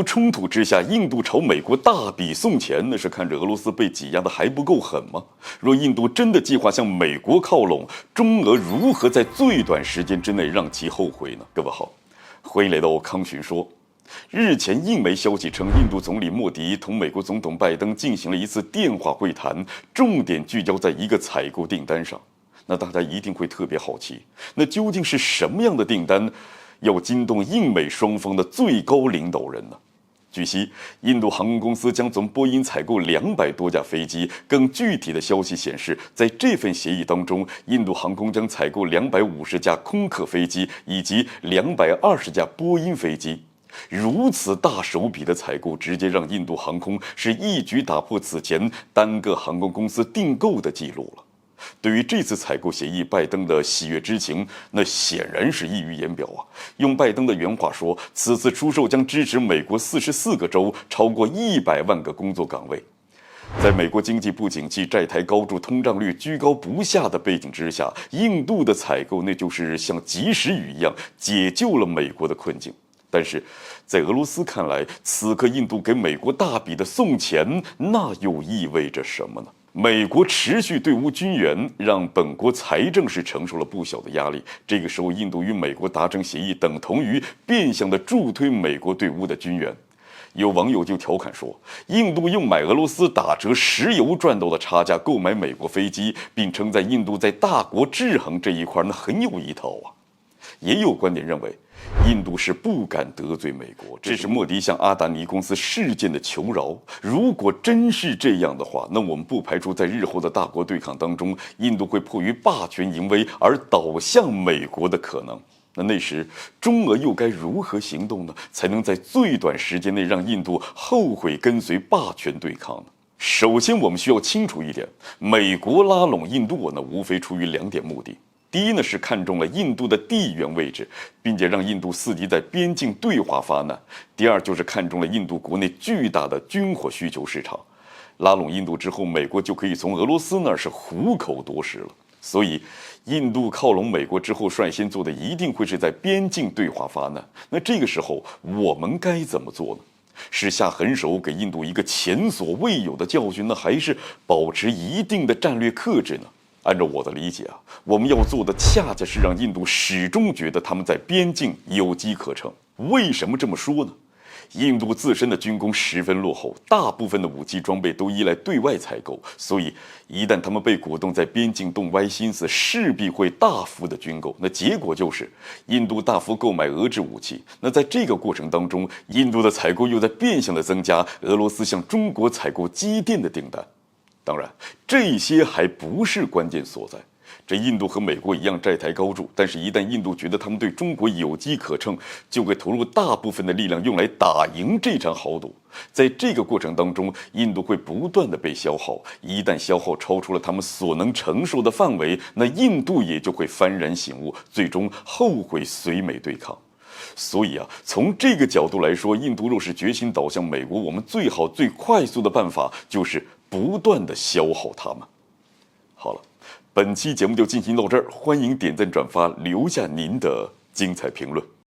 俄冲突之下，印度朝美国大笔送钱，那是看着俄罗斯被挤压的还不够狠吗？若印度真的计划向美国靠拢，中俄如何在最短时间之内让其后悔呢？各位好，欢迎来到康寻说。日前，印媒消息称，印度总理莫迪同美国总统拜登进行了一次电话会谈，重点聚焦在一个采购订单上。那大家一定会特别好奇，那究竟是什么样的订单要惊动印美双方的最高领导人呢？据悉，印度航空公司将从波音采购200多架飞机。更具体的消息显示，在这份协议当中，印度航空将采购250架空客飞机以及220架波音飞机。如此大手笔的采购，直接让印度航空是一举打破此前单个航空公司订购的记录了。对于这次采购协议，拜登的喜悦之情那显然是溢于言表啊！用拜登的原话说，此次出售将支持美国44个州超过100万个工作岗位。在美国经济不景气、债台高筑、通胀率居高不下的背景之下，印度的采购那就是像及时雨一样解救了美国的困境。但是，在俄罗斯看来，此刻印度给美国大笔的送钱，那又意味着什么呢？美国持续对乌军援，让本国财政是承受了不小的压力。这个时候，印度与美国达成协议，等同于变相的助推美国对乌的军援。有网友就调侃说，印度用买俄罗斯打折石油赚到的差价购买美国飞机，并称在印度在大国制衡这一块那很有一套啊。也有观点认为，印度是不敢得罪美国，这是莫迪向阿达尼公司事件的求饶。如果真是这样的话，那我们不排除在日后的大国对抗当中，印度会迫于霸权淫威而倒向美国的可能。那时，中俄又该如何行动呢？才能在最短时间内让印度后悔跟随霸权对抗呢？首先，我们需要清楚一点，美国拉拢印度那无非出于2点目的。第一呢，是看中了印度的地缘位置，并且让印度伺机在边境对华发难。第二就是看中了印度国内巨大的军火需求市场。拉拢印度之后，美国就可以从俄罗斯那儿是虎口夺食了。所以，印度靠拢美国之后，率先做的一定会是在边境对华发难。那这个时候，我们该怎么做呢？是下狠手给印度一个前所未有的教训呢，还是保持一定的战略克制呢？按照我的理解啊，我们要做的恰恰是让印度始终觉得他们在边境有机可乘。为什么这么说呢？印度自身的军工十分落后，大部分的武器装备都依赖对外采购，所以一旦他们被鼓动在边境动歪心思，势必会大幅的军购。那结果就是印度大幅购买俄制武器。那在这个过程当中，印度的采购又在变相的增加俄罗斯向中国采购机电的订单。当然，这些还不是关键所在。这印度和美国一样债台高筑，但是一旦印度觉得他们对中国有机可乘，就会投入大部分的力量用来打赢这场豪赌。在这个过程当中，印度会不断的被消耗，一旦消耗超出了他们所能承受的范围，那印度也就会幡然醒悟，最终后悔随美对抗。所以啊，从这个角度来说，印度若是决心倒向美国，我们最好最快速的办法就是不断的消耗他们。好了，本期节目就进行到这儿，欢迎点赞转发，留下您的精彩评论。